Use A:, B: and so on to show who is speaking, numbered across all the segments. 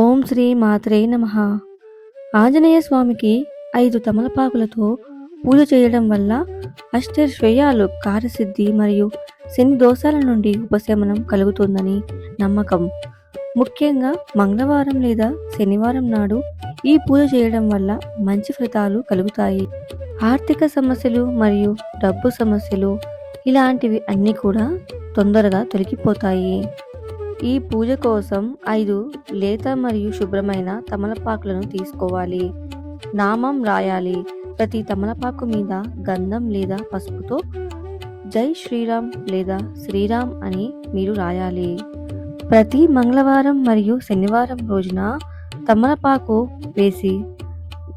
A: ఓం శ్రీ మాత్రే నమః. ఆంజనేయ స్వామికి 5 తమలపాకులతో పూజ చేయడం వల్ల అష్టైశ్వర్యాలు, కార్యసిద్ధి మరియు శని దోషాల నుండి ఉపశమనం కలుగుతుందని నమ్మకం. ముఖ్యంగా మంగళవారం లేదా శనివారం నాడు ఈ పూజ చేయడం వల్ల మంచి ఫలితాలు కలుగుతాయి. ఆర్థిక సమస్యలు మరియు డబ్బు సమస్యలు ఇలాంటివి అన్నీ కూడా తొందరగా తొలగిపోతాయి. ఈ పూజ కోసం 5 లేత మరియు శుభ్రమైన తమలపాకులను తీసుకోవాలి. నామం రాయాలి. ప్రతి తమలపాకు మీద గంధం లేదా పసుపుతో జై శ్రీరామ్ లేదా శ్రీరామ్ అని మీరు రాయాలి. ప్రతి మంగళవారం మరియు శనివారం రోజున తమలపాకు వేసి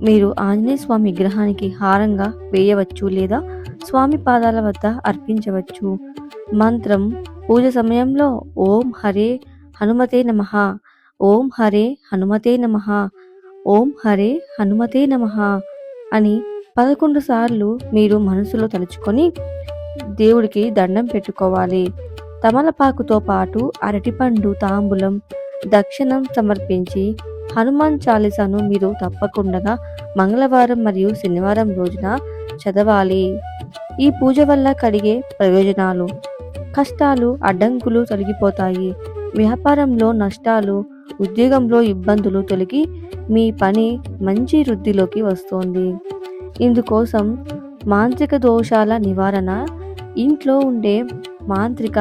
A: మీరు ఆంజనేయ స్వామి విగ్రహానికి హారంగా వేయవచ్చు లేదా స్వామి పాదాల వద్ద అర్పించవచ్చు. మంత్రం: పూజ సమయంలో ఓం హరే హనుమతే నమః, ఓం హరే హనుమతే నమః, ఓం హరే హనుమతే నమః అని 11 సార్లు మీరు మనసులో తలుచుకొని దేవుడికి దండం పెట్టుకోవాలి. తమలపాకుతో పాటు అరటిపండు, తాంబూలం, దక్షిణం సమర్పించి హనుమాన్ చాలీసాను మీరు తప్పకుండా మంగళవారం మరియు శనివారం రోజున చదవాలి. ఈ పూజ వల్ల కలిగే ప్రయోజనాలు: కష్టాలు, అడ్డంకులు తొలగిపోతాయి. వ్యాపారంలో నష్టాలు, ఉద్యోగంలో ఇబ్బందులు తొలగి మీ పని మంచి వృద్ధిలోకి వస్తుంది. ఇందుకోసం మాంత్రిక దోషాల నివారణ, ఇంట్లో ఉండే మాంత్రిక,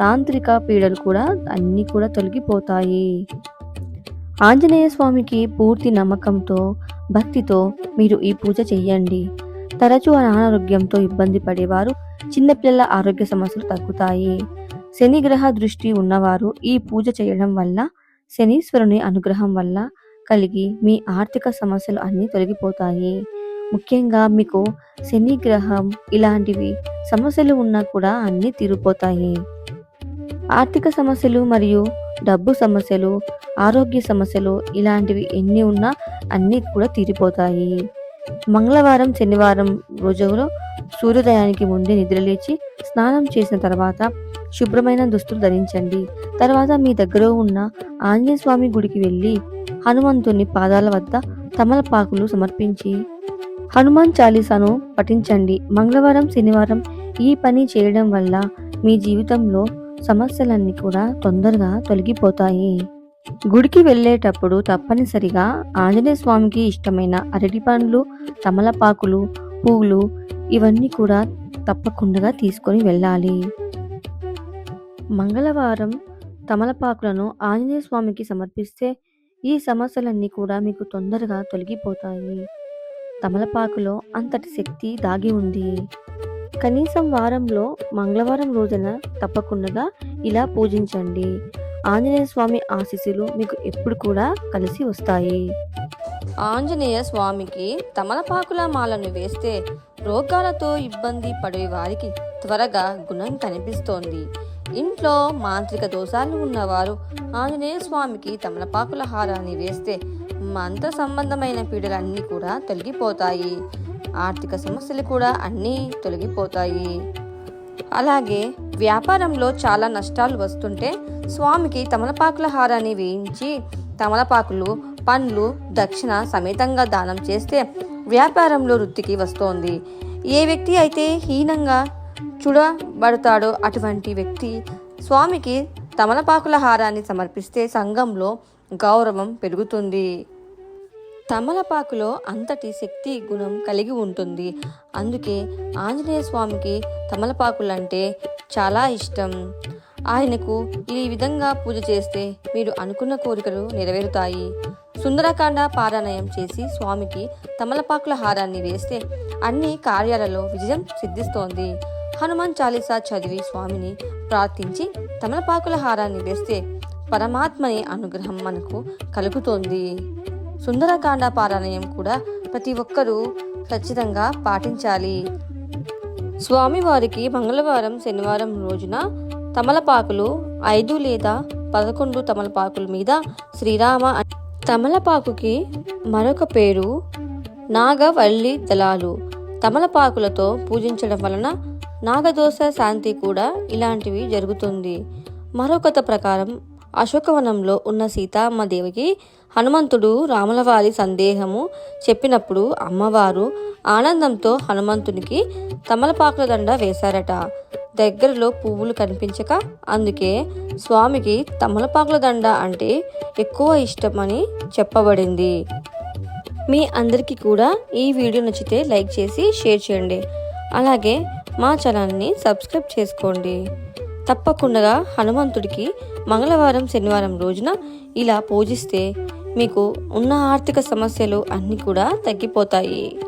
A: తాంత్రిక పీడలు కూడా అన్నీ కూడా తొలగిపోతాయి. ఆంజనేయ స్వామికి పూర్తి నమ్మకంతో, భక్తితో మీరు ఈ పూజ చెయ్యండి. తరచూ అనారోగ్యంతో ఇబ్బంది పడేవారు, చిన్నపిల్లల ఆరోగ్య సమస్యలు తగ్గుతాయి. శని గ్రహ దృష్టి ఉన్నవారు ఈ పూజ చేయడం వల్ల శనీశ్వరుని అనుగ్రహం వల్ల కలిగి మీ ఆర్థిక సమస్యలు అన్నీ తొలగిపోతాయి. ముఖ్యంగా మీకు శని గ్రహం ఇలాంటివి సమస్యలు ఉన్నా కూడా అన్నీ తీరిపోతాయి. ఆర్థిక సమస్యలు మరియు డబ్బు సమస్యలు, ఆరోగ్య సమస్యలు ఇలాంటివి ఎన్ని ఉన్నా అన్నీ కూడా తీరిపోతాయి. మంగళవారం, శనివారం రోజులో సూర్యోదయానికి ముందే నిద్రలేచి స్నానం చేసిన తర్వాత శుభ్రమైన దుస్తులు ధరించండి. తర్వాత మీ దగ్గర ఉన్న ఆంజనేయ స్వామి గుడికి వెళ్ళి హనుమంతుని పాదాల వద్ద తమలపాకులు సమర్పించి హనుమాన్ చాలీసాను పఠించండి. మంగళవారం, శనివారం ఈ పని చేయడం వల్ల మీ జీవితంలో సమస్యలన్నీ కూడా తొందరగా తొలగిపోతాయి. గుడికి వెళ్ళేటప్పుడు తప్పనిసరిగా ఆంజనేయ స్వామికి ఇష్టమైన అరటిపండ్లు, తమలపాకులు, పువ్వులు ఇవన్నీ కూడా తప్పకుండా తీసుకొని వెళ్ళాలి. మంగళవారం తమలపాకులను ఆంజనేయ స్వామికి సమర్పిస్తే ఈ సమస్యలన్నీ కూడా మీకు తొందరగా తొలగిపోతాయి. తమలపాకులో అంతటి శక్తి దాగి ఉంది. కనీసం వారంలో మంగళవారం రోజున తప్పకుండా ఇలా పూజించండి. ఆంజనేయ స్వామి ఆశీస్సులు మీకు ఎప్పుడు కూడా కలిసి వస్తాయి.
B: ఆంజనేయ స్వామికి తమలపాకుల మాలను వేస్తే రోగాలతో ఇబ్బంది పడే వారికి త్వరగా గుణం కనిపిస్తోంది. ఇంట్లో మాంత్రిక దోషాలు ఉన్నవారు ఆంజనేయ స్వామికి తమలపాకుల హారాన్ని వేస్తే మంత్ర సంబంధమైన పీడలన్నీ కూడా తొలగిపోతాయి. ఆర్థిక సమస్యలు కూడా అన్నీ తొలగిపోతాయి. అలాగే వ్యాపారంలో చాలా నష్టాలు వస్తుంటే స్వామికి తమలపాకుల హారాన్ని వేయించి తమలపాకులు, పండ్లు, దక్షిణ సమేతంగా దానం చేస్తే వ్యాపారంలో వృద్ధికి వస్తోంది. ఏ వ్యక్తి అయితే హీనంగా చూడబడతాడో అటువంటి వ్యక్తి స్వామికి తమలపాకుల హారాన్ని సమర్పిస్తే సంఘంలో గౌరవం పెరుగుతుంది. తమలపాకులో అంతటి శక్తి గుణం కలిగి ఉంటుంది. అందుకే ఆంజనేయ స్వామికి తమలపాకులంటే చాలా ఇష్టం. ఆయనకు ఈ విధంగా పూజ చేస్తే మీరు అనుకున్న కోరికలు నెరవేరుతాయి. సుందరకాండ పారాయణం చేసి స్వామికి తమలపాకుల హారాన్ని వేస్తే అన్ని కార్యాలలో విజయం సిద్ధిస్తోంది. హనుమాన్ చాలీసా చదివి స్వామిని ప్రార్థించి తమలపాకుల హారాన్ని వేస్తే పరమాత్మని అనుగ్రహం మనకు కలుగుతోంది. సుందరకాండ పారాయణం కూడా ప్రతి ఒక్కరూ ఖచ్చితంగా పాటించాలి. స్వామివారికి మంగళవారం, శనివారం రోజున తమలపాకులు 5 లేదా 11 తమలపాకుల మీద శ్రీరామ. తమలపాకుకి మరొక పేరు నాగవల్లి దళాలు. తమలపాకులతో పూజించడం వలన నాగదోష శాంతి కూడా ఇలాంటివి జరుగుతుంది. మరో కథ ప్రకారం అశోకవనంలో ఉన్న సీతమ్మ దేవికి హనుమంతుడు రాములవారి సందేహము చెప్పినప్పుడు అమ్మవారు ఆనందంతో హనుమంతునికి తమలపాకుల దండ వేశారట. దగ్గరలో పువ్వులు కనిపించక అందుకే స్వామికి తమలపాకుల దండ అంటే ఎక్కువ ఇష్టమని చెప్పబడింది. మీ అందరికీ కూడా ఈ వీడియో నచ్చితే లైక్ చేసి షేర్ చేయండి. అలాగే మా ఛానల్ని సబ్స్క్రైబ్ చేసుకోండి. తప్పకుండా హనుమంతుడికి మంగళవారం శనివారం రోజున ఇలా పూజిస్తే మీకు ఉన్న ఆర్థిక సమస్యలు అన్నీ కూడా తగ్గిపోతాయి.